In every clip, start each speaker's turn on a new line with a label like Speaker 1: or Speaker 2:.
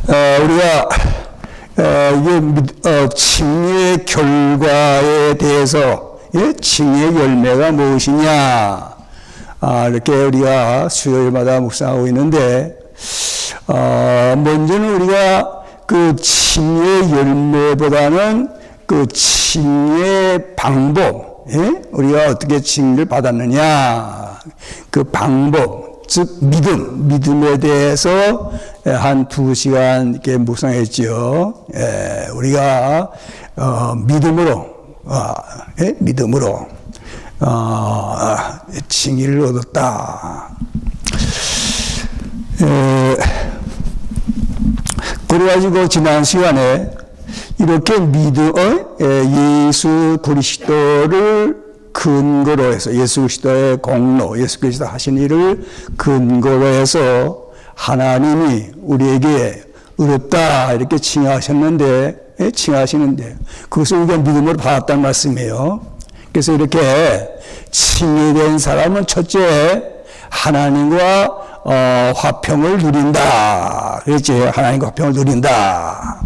Speaker 1: 우리가 이게 칭의의 결과에 대해서 칭의의 열매가 무엇이냐 이렇게 우리가 수요일마다 묵상하고 있는데 먼저는 우리가 그 칭의의 열매보다는 그 칭의의 방법, 우리가 어떻게 칭의를 받았느냐 그 방법, 즉 믿음에 대해서 한 2시간 이렇게 묵상했죠. 우리가 믿음으로 칭의를 얻었다. 그래가지고 지난 시간에 이렇게 예수 그리스도를 근거로 해서 예수 그리스도의 공로, 예수 그리스도 하신 일을 근거로 해서 하나님이 우리에게 의롭다 이렇게 칭하시는데 그것을 우리가 믿음으로 받았다는 말씀이에요. 그래서 이렇게 칭의된 사람은 첫째 하나님과 화평을 누린다. 그렇지? 하나님과 화평을 누린다.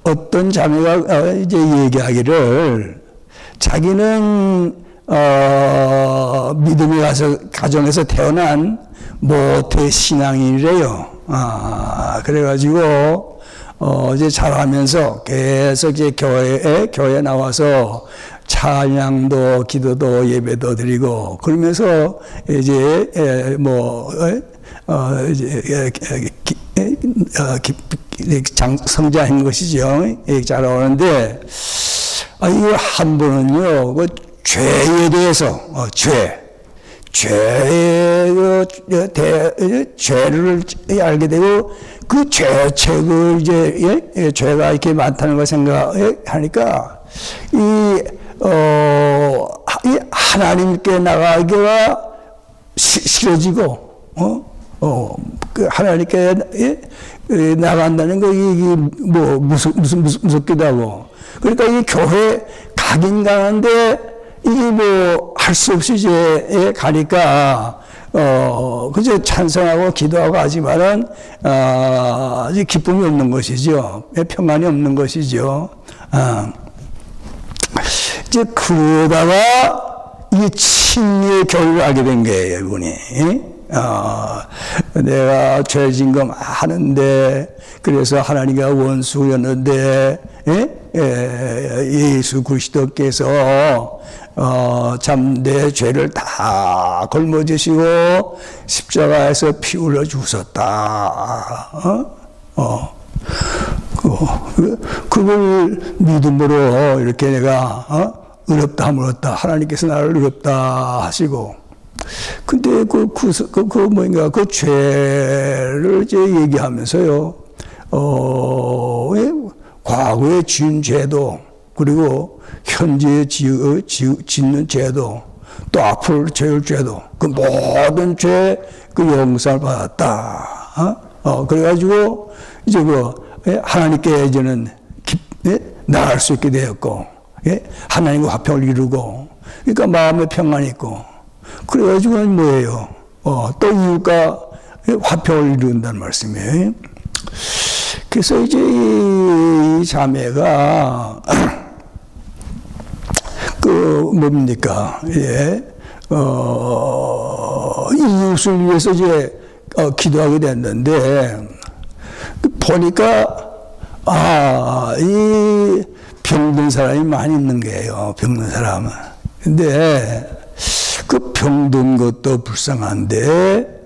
Speaker 1: 어떤 자매가 이제 얘기하기를 자기는 믿음의 가정에서 태어난 모태 신앙인이래요. 그래가지고 이제 자라면서 계속 이제 교회에 나와서 찬양도 기도도 예배도 드리고 그러면서 이제 성장한 것이죠. 자라오는데 이거 한 번은요 그 죄에 대해서 죄를 알게 되고 그 죄책을 이제 죄가 이렇게 많다는 걸 생각하니까 이 하나님께 나가기가 싫어지고 그 하나님께 나간다는 거 이게 뭐 무섭기도 하고 그러니까 이 교회 가긴 가는데 이게 뭐 할 수 없이 이제 가니까 그저 찬성하고 기도하고 하지만은 이제 기쁨이 없는 것이죠. 평안이 없는 것이죠. 이제 그러다가 이 칭의의 교육을 하게 된 거예요, 이분이. 내가 죄 진 거 하는데 그래서 하나님과 원수였는데 예수 그리스도께서 참 내 죄를 다 걸머지시고 십자가에서 피 흘려 주셨다. 그걸 믿음으로 이렇게 내가 의롭다 함으로다 하나님께서 나를 의롭다 하시고 근데 그 죄를 이제 얘기하면서요 과거에 지은 죄도 그리고 현재 짓는 죄도 또 앞으로 지을 죄도 그 모든 죄 그 용서를 받았다. 그래가지고 이제 하나님께 이제는 나갈 수 있게 되었고 하나님과 화평을 이루고 그러니까 마음에 평안이 있고 그래가지고 뭐예요? 또 이웃과 화평을 이룬다는 말씀이에요. 그래서 이제 이 자매가 뭡니까? 이웃을 위해서 이제 기도하게 됐는데 보니까 이 병든 사람이 많이 있는 거예요. 병든 사람은. 근데 그 병든 것도 불쌍한데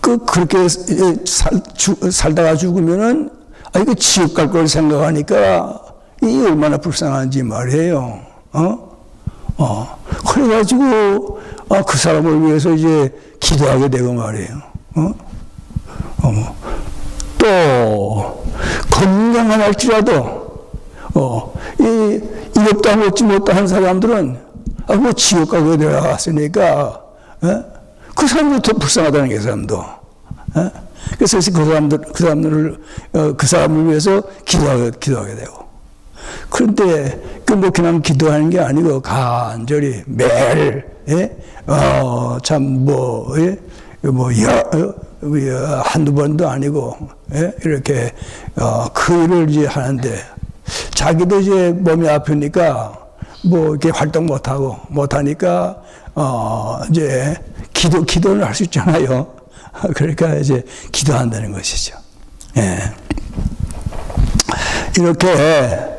Speaker 1: 그렇게 살다가 죽으면은 이거 지옥 갈 걸 생각하니까 이 얼마나 불쌍한지 말이에요. 그래가지고 그 사람을 위해서 이제 기도하게 되고 말이에요. 또 건강한 할지라도 이것도 먹지 못한 사람들은 뭐 지옥 가게 들어갔으니까 그 사람도 더 불쌍하다는 게 그 사람도. 그래서 그 사람을 위해서 기도하게 되고 그런데 그 뭐 그냥 기도하는 게 아니고 간절히 매일 한두 번도 아니고 이렇게 그 일을 이제 하는데 자기도 이제 몸이 아프니까 뭐 이렇게 활동 못하니까 이제 기도를 할 수 있잖아요. 그러니까 이제 기도한다는 것이죠. 예. 이렇게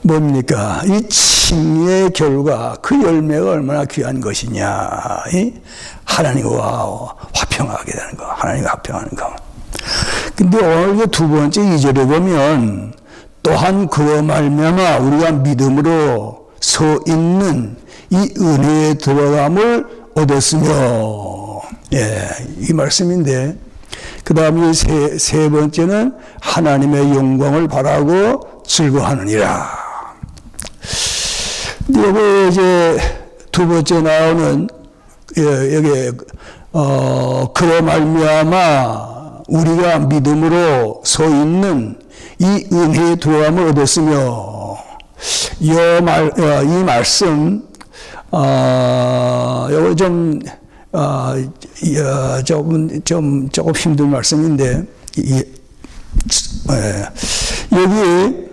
Speaker 1: 뭡니까? 이 칭의의 결과, 그 열매가 얼마나 귀한 것이냐. 하나님과 화평하게 되는 거. 하나님과 화평하는 거. 근데 오늘 두 번째 2절에 보면 또한 그와 말미암아 우리가 믿음으로 서 있는 이 은혜의 들어감을 얻었으며. 예, 이 말씀인데, 그 다음에 세 번째는 하나님의 영광을 바라고 즐거워하느니라. 여기 이제 두 번째 나오는 여기 그로 말미암아 우리가 믿음으로 서 있는 이 은혜의 들어감을 얻었으며, 이 말씀 요거 조금 힘든 말씀인데, 여기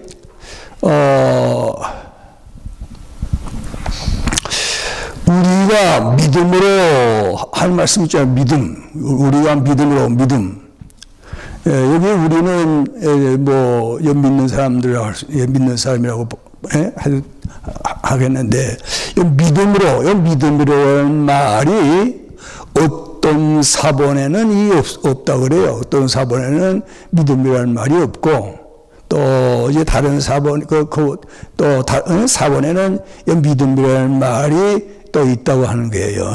Speaker 1: 우리가 믿음으로 할 말씀 있잖아요. 믿음. 우리가 믿음. 여기 우리는 믿는 사람이라고 하겠는데, 믿음으로는 말이 어떤 사본에는 없다고 그래요. 어떤 사본에는 믿음이라는 말이 없고, 또 이제 다른 사본, 다른 사본에는 믿음이라는 말이 또 있다고 하는 거예요.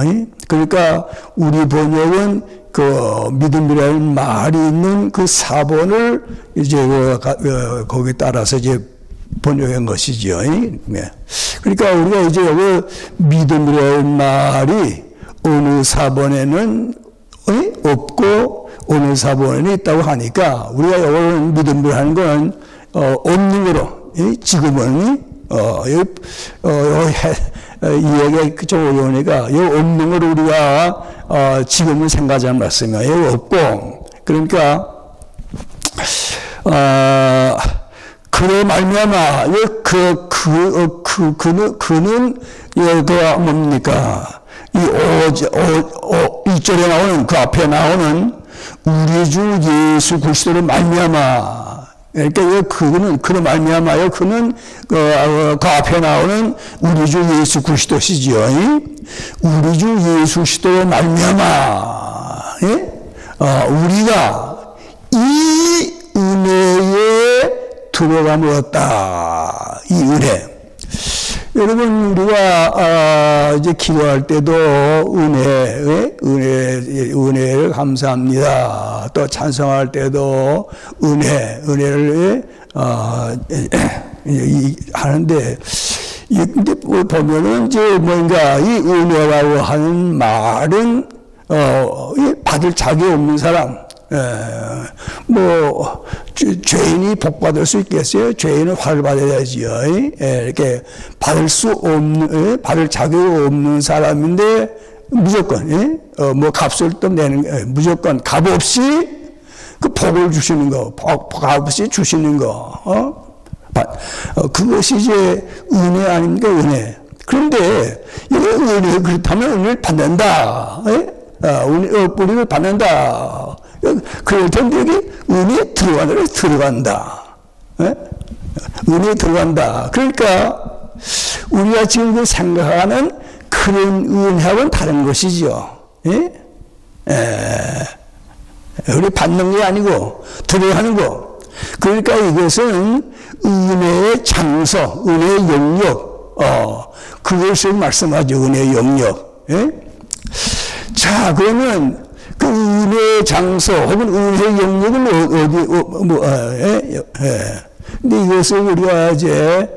Speaker 1: 그러니까 우리 번역은 그 믿음이라는 말이 있는 그 사본을 이제 거기에 따라서 이제 번역한 것이죠. 그러니까 우리가 이제 여기 믿음이라는 말이 어느 사본에는 없고 어느 사본에는 있다고 하니까 우리가 이걸 믿음이라는 건 없는 거로 지금은 이해가 좀 어려우니까 이 없는 걸 우리가 지금은 생각하지 않았으면 여기 없고, 그러니까 그로 말미암아 그는 여기가 뭡니까? 이 1절에 나오는, 그 앞에 나오는 우리 주 예수 그리스도로 말미암아. 그러니까 그로 말미암아요. 그는 그 앞에 나오는 우리 주 예수 그리스도시지요. 우리 주 예수 그리스도로 말미암아. 우리가 이 은혜에 들어감을 얻었다. 이 은혜. 여러분, 우리가 이제 기도할 때도 은혜를 감사합니다. 또 찬송할 때도 은혜를 하는데, 근데 보면은 이제 뭔가 이 은혜라고 하는 말은 받을 자격 없는 사람. 죄인이 복 받을 수 있겠어요? 죄인은 화를 받아야지요. 이렇게 받을 자격 없는 사람인데, 무조건, 값을 또 내는, 무조건 값 없이 그 복을 주시는 거, 값 없이 주시는 거, 그것이 이제 은혜 아닙니까? 은혜. 그런데, 이게 은혜, 그렇다면 은혜를 받는다. 뿌리를 받는다. 그럴 텐데 여기 은혜에 들어간다. 은혜에 들어간다. 그러니까 우리가 지금 생각하는 그런 은혜하고는 다른 것이죠. 우리 받는 게 아니고 들어가는 거. 그러니까 이것은 은혜의 장소, 은혜의 영역, 그것을 말씀하죠. 은혜의 영역. 자, 그러면 그 은혜의 장소 혹은 은혜의 영역은 근데 이것을 우리가 이제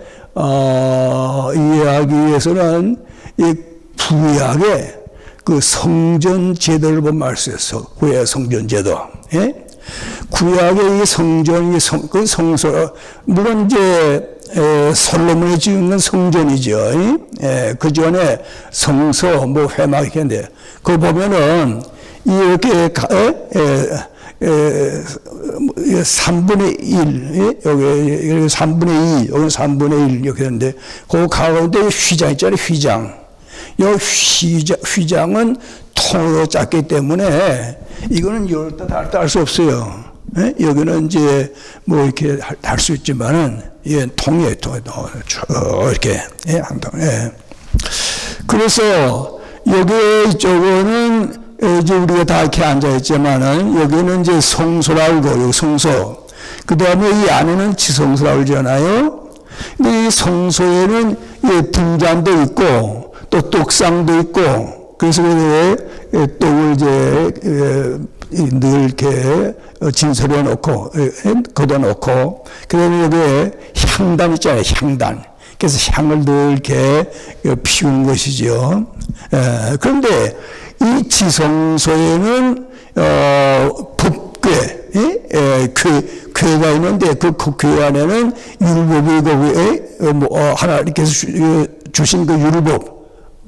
Speaker 1: 이해하기 위해서는 이 구약의 그 성전 제도를 보면 알 수 있어. 구약 성전 제도. 구약의 이 성전이 그 성소, 물론 이제 솔로몬이 지은 건 성전이죠. 그 전에 성소, 뭐 회막 이렇게 했는데, 그거 보면은 이렇게 3분의 1, 여기 3분의 2, 여기 3분의 1 이렇게 했는데, 그 가운데 휘장 있잖아요, 휘장. 이 휘장은 통으로 짰기 때문에 이거는 열다 닳다 할 수 없어요. 여기는 이제 뭐 이렇게 할 수 있지만은 예, 통이에요, 이렇게 한통. 그래서 여기 이쪽은 이제 우리가 다 이렇게 앉아 있지만은 여기는 이제 성소라고 그러고 여기 성소. 그 다음에 이 안에는 지성소라고 그러잖아요. 근데 이 성소에는 예, 등잔도 있고 또 떡상도 있고 그래서 떡을 이제 늘 이렇게 진설해 놓고 걷어 놓고 그다음에 여기에 향단 있잖아요, 향단. 그래서 향을 늘 이렇게 피우는 것이죠. 그런데 이 지성소에는 법궤, 궤가 있는데 그 궤 안에는 율법이 거기에 하나님께서 주신 그 율법,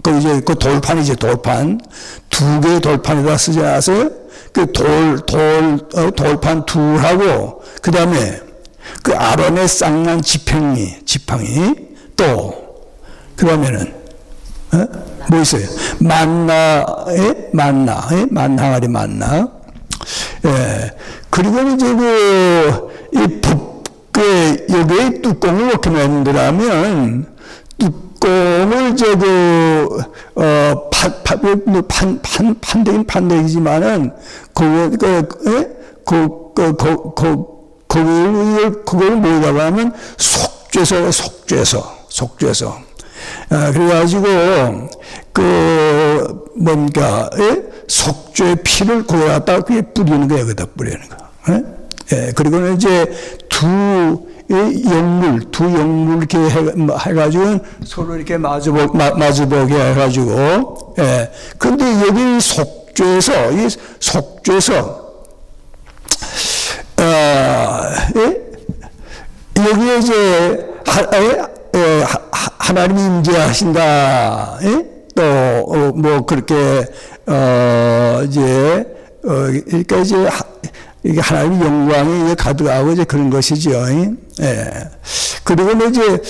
Speaker 1: 그 이제 그 돌판이지, 돌판. 2개의 돌판에다 쓰지 않았어요? 그 돌판 둘하고, 그 다음에 그 아론의 쌍난 지팡이, 또, 그 다음에는, 뭐 있어요? 만나, 항아리 만나. 그리고 이제 이 법궤, 여기에 뚜껑을 이렇게 만들면, 뚜껑을 판대기지만은, 그걸 뭐라고 하면, 속죄서. 그래가지고, 속죄 피를 거기다 뿌리는 거예요, 여기다 뿌리는 거. 그리고는 이제 두 영물 이렇게 해가지고 서로 이렇게 마주보게 해가지고, 근데 여기 속죄서, 여기에 이제, 하나님이 임재하신다. 또, 뭐, 그렇게, 그러니까 이제, 이게 하나님의 영광이 가득하고 이제 그런 것이죠. 그리고 이제,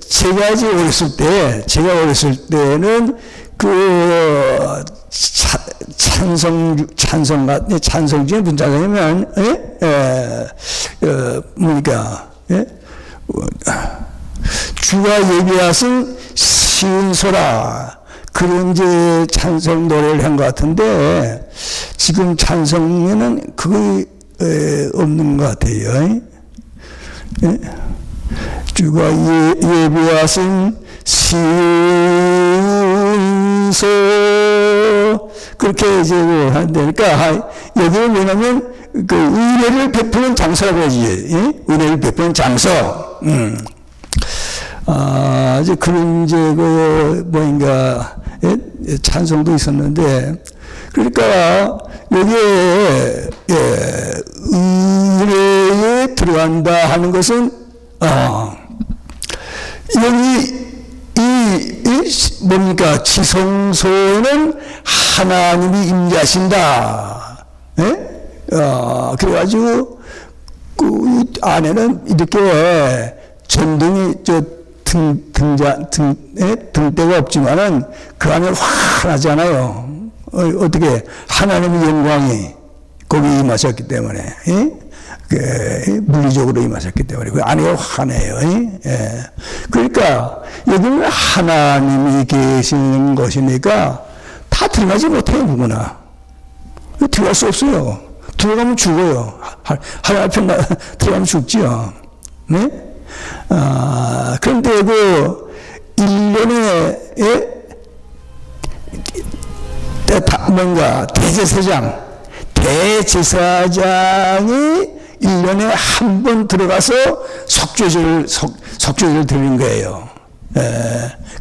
Speaker 1: 제가 이제 어렸을 때는 찬성 중에 문자가면, 주가 예비하신 시은소라. 그런 이제 찬성 노래를 한 것 같은데, 지금 찬성에는 그거 없는 것 같아요. 주가 예비하신 시은소. 그렇게 이제 한다니까, 여기는 뭐냐면, 그 은혜를 베푸는 장소라고 하지. 은혜를 베푸는 장소. 이제 그런 이제 찬송도 있었는데, 그러니까 여기에 은혜에 들어간다 하는 것은 여기 지성소에는 하나님이 임재하신다. 그래가지고 그 안에는 이렇게 전등이 등대가 없지만은 그 안에 환하잖아요. 어떻게 하나님의 영광이 거기 임하셨기 때문에, 물리적으로 임하셨기 때문에 그 안에가 환해요. 그러니까 여기는 하나님이 계시는 것이니까 다 들어가지 못해요, 누구나. 들어갈 수 없어요. 들어가면 죽어요. 하나님 앞에 들어가면 죽지요. 네? 그런데 1년에, 대제사장이 1년에 한 번 들어가서 속죄제를 드리는 거예요.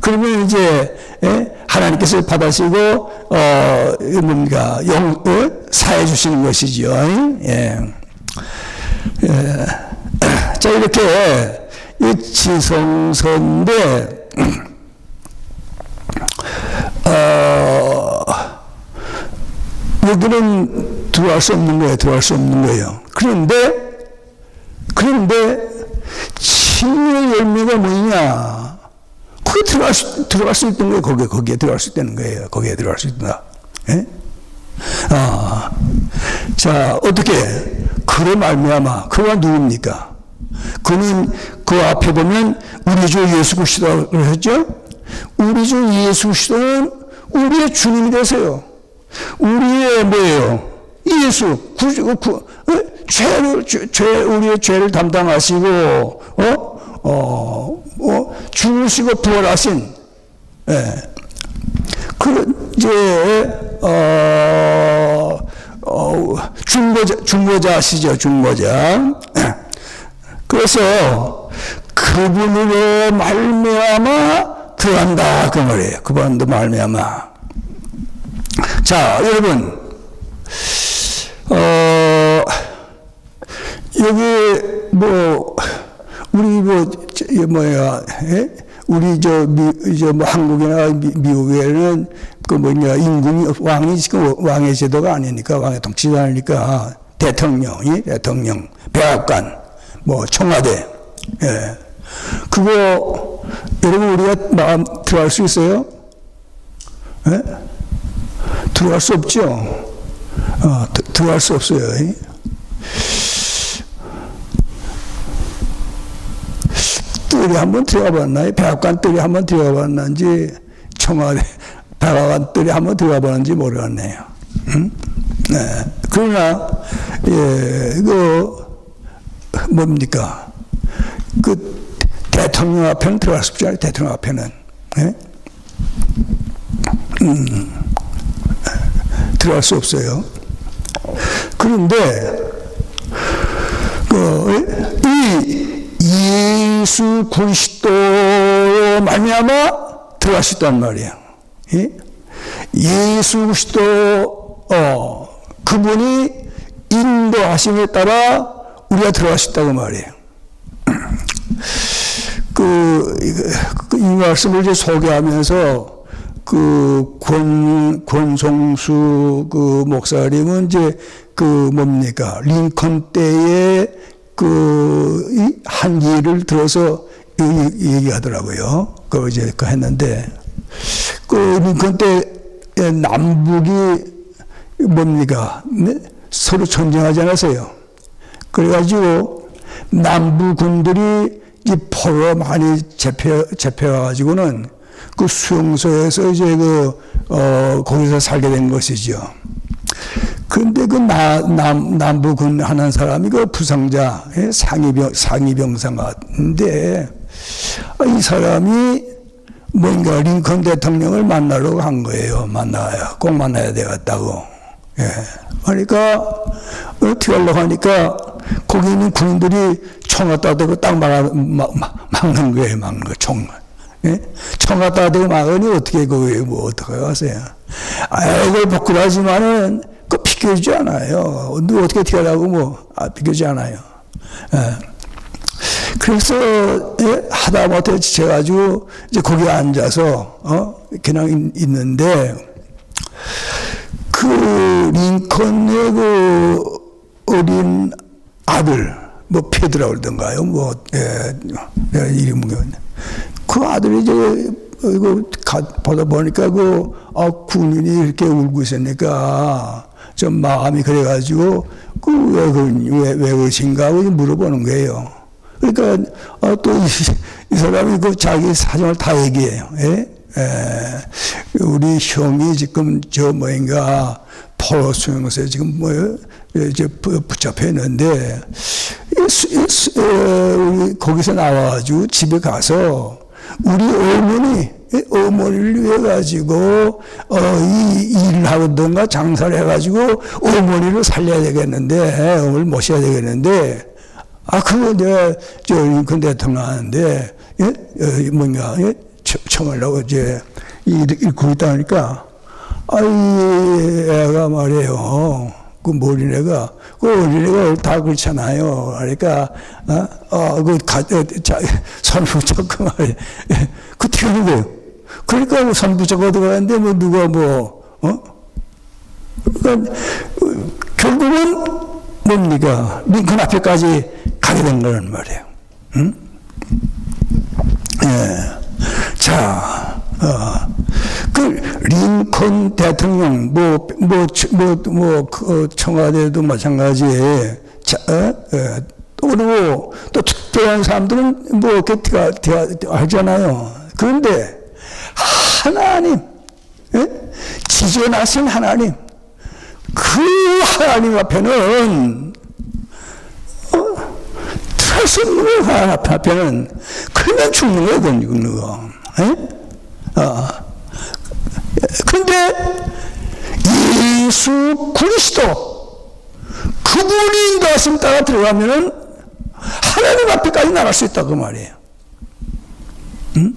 Speaker 1: 그러면 이제 하나님께서 받아시고 뭡니까 사해 주시는 것이죠. 자, 이렇게 이 지성소인데 여기는 들어갈 수 없는 거예요. 들어갈 수 없는 거예요. 그런데 치유의 열매가 뭐냐? 거기 들어갈 수 있던 거예요. 거기에 들어갈 수 있다는 거예요. 거기에 들어갈 수 있다. 자, 어떻게? 그로 말미암아. 그가 누굽니까? 그는 그 앞에 보면 우리 주 예수 그리스도라고 그러셨죠? 우리 주 예수 그리스도는 우리의 주님이 되세요. 우리의 뭐예요? 예수 우리의 죄를 담당하시고 죽으시고 부활하신 중보자시죠. 중보자. 그래서 그분으로 말미암아 들어간다 그 말이에요. 그분도 말미암아. 자, 여러분, 여기 우리 한국이나 미국에는 임금이 왕이 지금 왕의 제도가 아니니까 왕의 통치가 아니니까 대통령, 백악관, 청와대, 그거 여러분 우리가 마음 들어갈 수 있어요? 들어갈 수 없죠. 들어갈 수 없어요. 뜰에 한번 들어가 봤나요? 백악관 뜰에 한번 들어가 봤는지 청와대 백악관 뜰에 한번 들어가 봤는지 모르겠네요. 그러나 이거 뭡니까? 그 대통령 앞에는 들어갈 수 없잖아요. 대통령 앞에는 들어갈 수 없어요. 그런데 이 예수 그리스도로 말미암아 들어갈 수 있단 말이에요. 예수 그리스도 그분이 인도하심에 따라 우리가 들어갈 수 있다고 말이에요. 이 말씀을 이제 소개하면서 권송수 목사님은 이제 링컨 때의 이 한기를 들어서 얘기하더라고요. 그걸 이제 했는데, 링컨 때 남북이 서로 전쟁하지 않았어요. 그래가지고 남부군들이 이 포로 많이 잡혀가지고는 그 수용소에서 이제 거기서 살게 된 것이죠. 그런데 남부군 하는 사람이 부상자, 상위병사인데, 이 사람이 뭔가 링컨 대통령을 만나러 간 거예요. 꼭 만나야 되겠다고. 그러니까, 어떻게 하려고 하니까, 거기 있는 군인들이 총 갖다 대고 딱 막는 거예요. 막는 거, 총. 총 갖다 대고 막으니 어떻게 어떻게 하세요? 이걸 부끄러지만은 비켜주지 않아요. 누구 어떻게 하라고 비켜주지 않아요. 그래서 하다못해 지쳐가지고 이제 거기에 앉아서 그냥 있는데 링컨의 어린 아들 페드라고 그러던가요? 이름이 그 아들이 이제 보다 보니까 군인이 이렇게 울고 있으니까 좀 마음이 그래가지고 왜 그러신가 하고 물어보는 거예요. 그러니까 또 이 사람이 자기 사정을 다 얘기해요. 우리 형이 지금 포로 수용소에 지금 이제 붙잡혀 있는데 우리 거기서 나와가지고 집에 가서 우리 어머니를 위해 가지고 이 일을 하든가 장사를 해가지고 어머니를 살려야 되겠는데 어머니를 모셔야 되겠는데 그거 내가 링컨 대통령 하는데 뭔가, 청하려고 이제 읽고 있다 하니까, 애가 말이에요. 그 어린애가, 어린애가 다 그렇잖아요. 그러니까, 손 붙잡고 말이에요. 그 튀어는 거예요. 그러니까 손 붙잡고 들어가는데, 누가 그러니까, 결국은 뭡니까? 링컨 앞에까지 가게 된 거란 말이에요. 응? 자, 그 링컨 대통령, 청와대도 마찬가지. 자, 그리고 또 특별한 사람들은 이렇게 하잖아요. 그런데 하나님, 지존하신 하나님, 그 하나님 앞에는 할수 없는 거예요. 하나님 앞에는. 그러면 죽는 거예요. 죽는 거. 그런데 예수 그리스도 그분이 인도하심 따라 들어가면은 하나님 앞에까지 나갈 수 있다 그 말이에요. 응?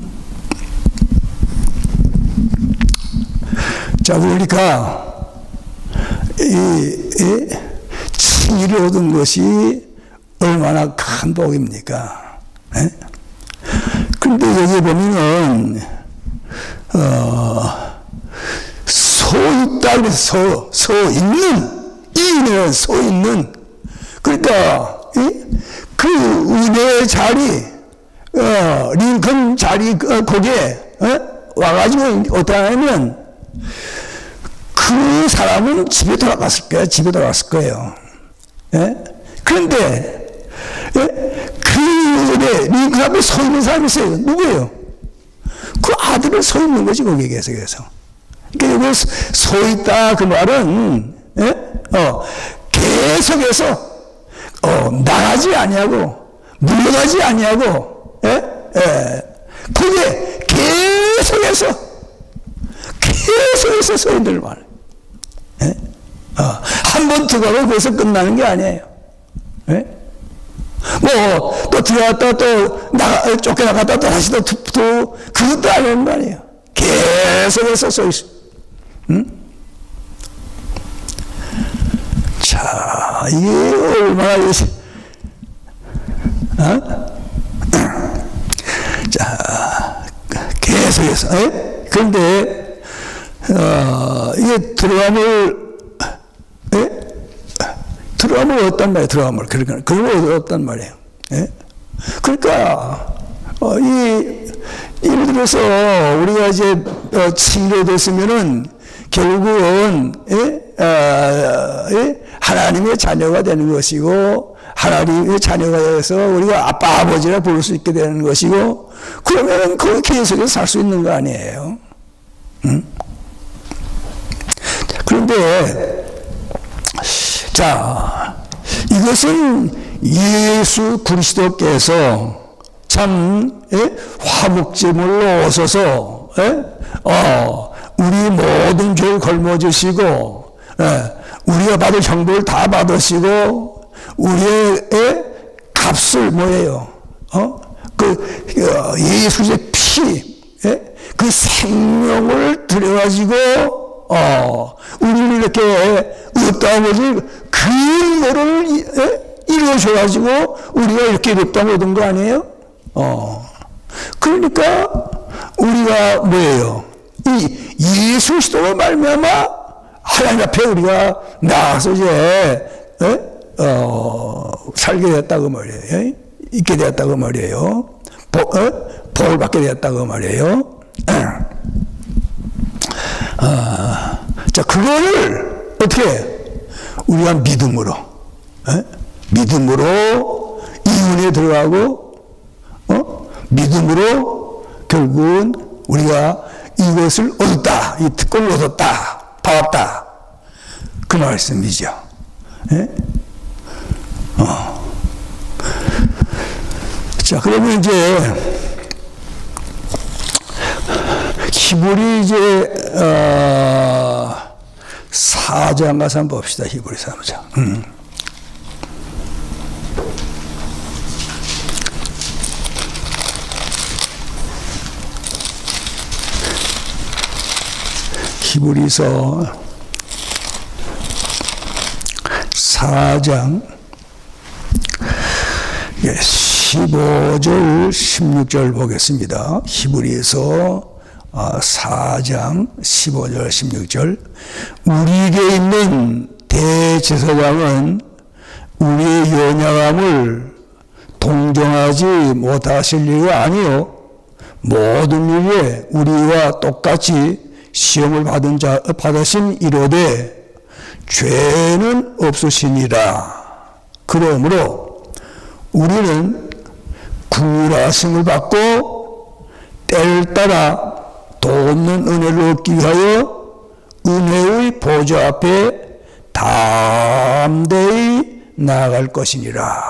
Speaker 1: 자, 그러니까 이 칭의를 얻은 것이 얼마나 큰 복입니까? 그런데 여기 보면은 서 있다 그래서 서 있는 이 은혜는 서 있는 그러니까 그 은혜의 자리 링컨 자리 거기에 와가지고 어떻게 하냐면 그 사람은 집에 돌아갔을 거예요. 집에 돌아갔을 거예요. 그런데 그 링컨 앞에 서 있는 사람이 있어요. 누구예요? 그 아들은 서 있는 거지 거기에 계속해서. 그러니까 여기 서 있다 그 말은 계속해서 나가지 아니하고 물러가지 아니하고 거기에 계속해서 서 있는 말. 한 번 들어가고 거기서 끝나는 게 아니에요. 또 들어갔다 또 쫓겨나갔다 또 다시 또 그것도 아니란 말이에요. 계속해서 서 있어. 자, 이게 얼마나 자, 계속해서. 그런데 이게 들어가면 어떤 말이에요? 들어가면 그걸 어떤 말이에요? 그러니까 예를 들어서 우리가 이제 칭의됐으면은 결국은 하나님의 자녀가 되는 것이고 하나님의 자녀가 되어서 우리가 아빠 아버지라 부를 수 있게 되는 것이고 그러면은 그 계속해서 살 수 있는 거 아니에요? 그런데 자, 이것은 예수 그리스도께서 참 화목제물로 오셔서 우리 모든 죄를 걸머주시고 우리가 받을 형벌을 다 받으시고 우리의 값을 뭐예요? 그 예수의 피, 그 생명을 들여가지고 우리를 이렇게 의롭다고 그 거를 이루어줘가지고 우리가 이렇게 의롭다고 얻은 거 아니에요? 그러니까 우리가 뭐예요? 이 예수 그리스도로 말미암아 하나님 앞에 우리가 나가서 이제 살게 되었다고 말이에요. 있게 되었다고 말이에요. 복을 받게 되었다고 말이에요. 자, 그거를 어떻게 우리가 믿음으로 이 은혜에 들어가고 믿음으로 결국은 우리가 이것을 얻었다, 이 특권을 얻었다, 받았다 그 말씀이죠. 자, 그러면 이제 히브리 이제 4장 가서 한번 봅시다. 히브리 4장. 히브리서 4장 15절 16절 보겠습니다. 히브리서 4장 15절 16절 우리에게 있는 대제사장은 우리의 연약함을 동정하지 못하실 일이 아니요 모든 일에 우리와 똑같이 시험을 받으신 이로되 죄는 없으시니라. 그러므로 우리는 구하심을 받고 때를 따라 돕는 은혜를 얻기 위하여 은혜의 보좌 앞에 담대히 나아갈 것이니라.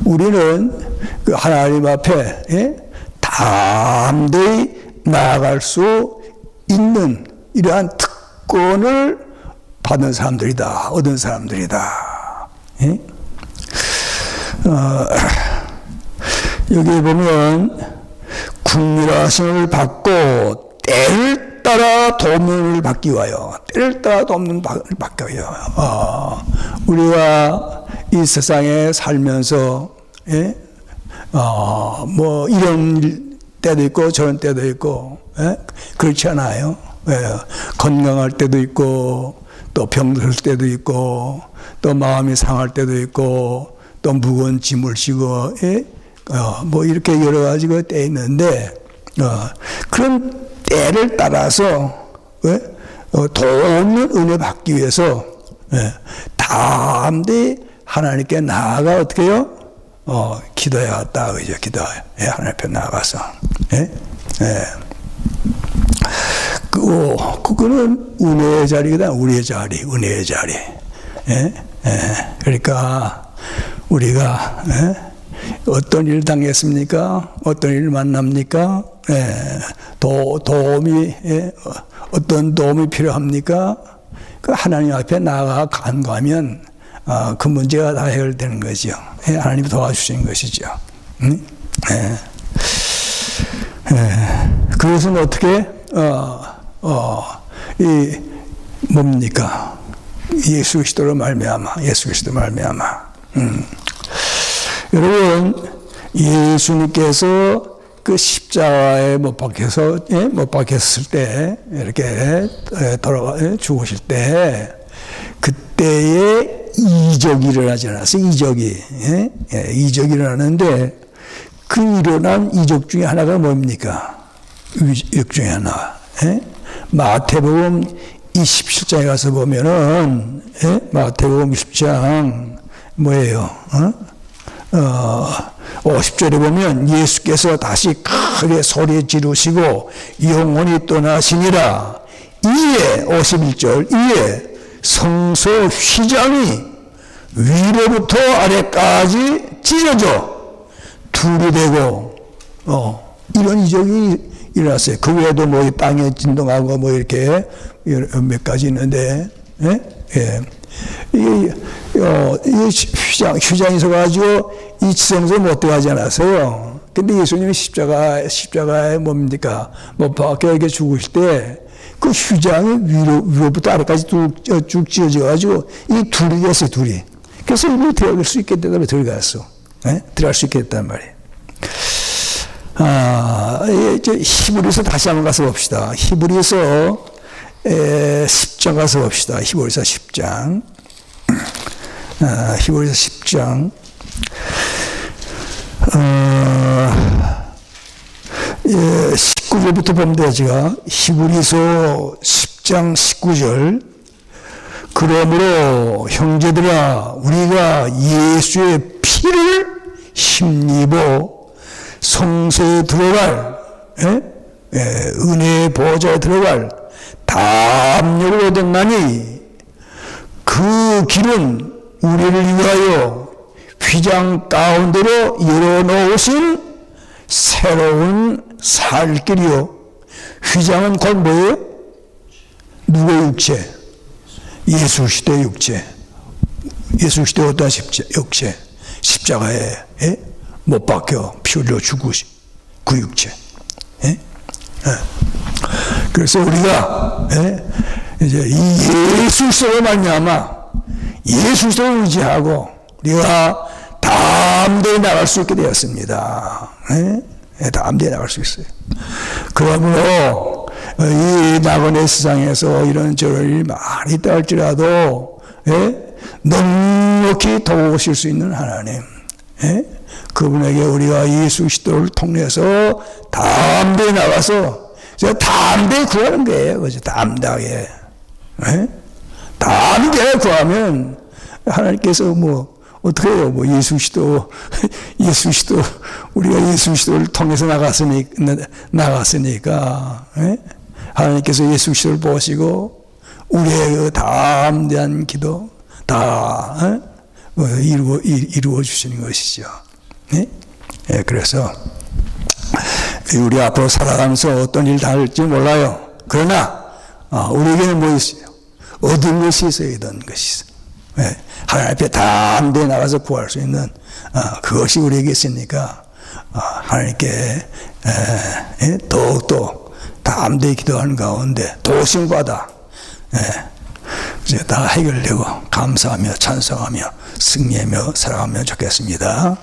Speaker 1: 우리는 그 하나님 앞에 담대히 나아갈 수 있는 이러한 특권을 받은 사람들이다. 얻은 사람들이다. 여기 보면 국률하심을 받고 때를 따라 돕는을 받기 위하여 때를 따라 돕는 받기 위하여 우리가 이 세상에 살면서 뭐 이런 때도 있고 저런 때도 있고 그렇지 않아요? 건강할 때도 있고 또 병들 때도 있고 또 마음이 상할 때도 있고 또 무거운 짐을 지고 뭐 이렇게 여러 가지가 때 있는데 그런 때를 따라서 돕는 은혜 받기 위해서 담대히 하나님께 나아가 어떻게 해요? 기도해야겠다. 그죠? 기도해. 하나님 앞에 나아가서. 그거는 은혜의 자리거든. 우리의 자리, 은혜의 자리. 그러니까 우리가 어떤 일 당했습니까? 어떤 일 만납니까? 도움이 어떤 도움이 필요합니까? 그 하나님 앞에 나아가 간구하면 그 문제가 다 해결되는 거죠. 하나님이 도와주시는 것이죠. 그것은 어떻게 이 뭡니까? 예수 그리스도로 말미암아. 예수 그리스도 말미암아. 여러분 예수님께서 그 십자가에 못 박혔을 때 이렇게 죽으실 때 그때에 이적이 일어나지 않았어요. 이적이 일어나는데 그 일어난 이적 중에 하나가 뭡니까? 이적 중에 하나. 마태복음 27장에 가서 보면은 마태복음 20장 뭐예요? 50절에 보면 예수께서 다시 크게 소리 지르시고 영원히 떠나시니라. 이에 51절 이에 성소 휘장이 위로부터 아래까지 찢어져 둘이 되고 이런 이적이 일어났어요. 그 외에도 뭐 땅에 진동하고 뭐 이렇게 몇 가지 있는데 이 휘장이 서가지고 이 지성소 못 들어가지 않았어요. 근데 예수님이 십자가에 뭡니까? 못 박혀 이렇게 죽으실 때 그 휘장이 위로부터 아래까지 쭉 찢어져가지고 이 둘이 됐어요, 둘이. 그래서 이리 들어갈 수 있겠다고 들어갔어. 들어갈 수 있겠단 말이에요. 이제 히브리서 다시 한번 가서 봅시다. 히브리서 10장 가서 봅시다. 히브리서 10장. 히브리서 10장. 19절부터 보면 돼요, 제가. 히브리서 10장 19절. 그러므로 형제들아, 우리가 예수의 피를 힘입어 성소에 들어갈, 은혜의 보좌에 들어갈 담력을 얻었나니 그 길은 우리를 위하여 휘장 가운데로 열어놓으신 새로운 살 길이요. 휘장은 곧 뭐예요? 누구의 육체? 예수 시대의 육체. 예수 시대의 어떤 육체? 십자가에 못 박혀 피 흘려 그 육체. 예? 예. 그래서 우리가 이제 이 예수 속에 말미암아 예수 속을 의지하고 우리가 담대히 나갈 수 있게 되었습니다. 담대히 나갈 수 있어요. 그러므로 이 나그네 세상에서 이런저런 일이 많이 있다 할지라도 넉넉히 도우실 수 있는 하나님, 그분에게 우리가 예수 그리스도를 통해서 담대히 나가서 담대히 구하는 거예요. 그죠? 담대하게. 담대히 구하면 하나님께서 뭐 어떻게 해요? 뭐 예수 그리스도 우리가 예수 그리스도를 통해서 나갔으니까 하나님께서 예수 그리스도를 보시고 우리의 그 담대한 기도 다 이루어 주시는 것이죠. 그래서 우리 앞으로 살아가면서 어떤 일 당할지 몰라요. 그러나 우리에게는 뭐 있어요? 얻은 것이 있어야 되는 것이 있어요. 하나님 앞에 담대히 나가서 구할 수 있는 그것이 우리에게 있으니까 하나님께 더욱더 담대히 기도하는 가운데 도우심받아 이제 다 해결되고 감사하며 찬송하며 승리하며 살아가면 좋겠습니다.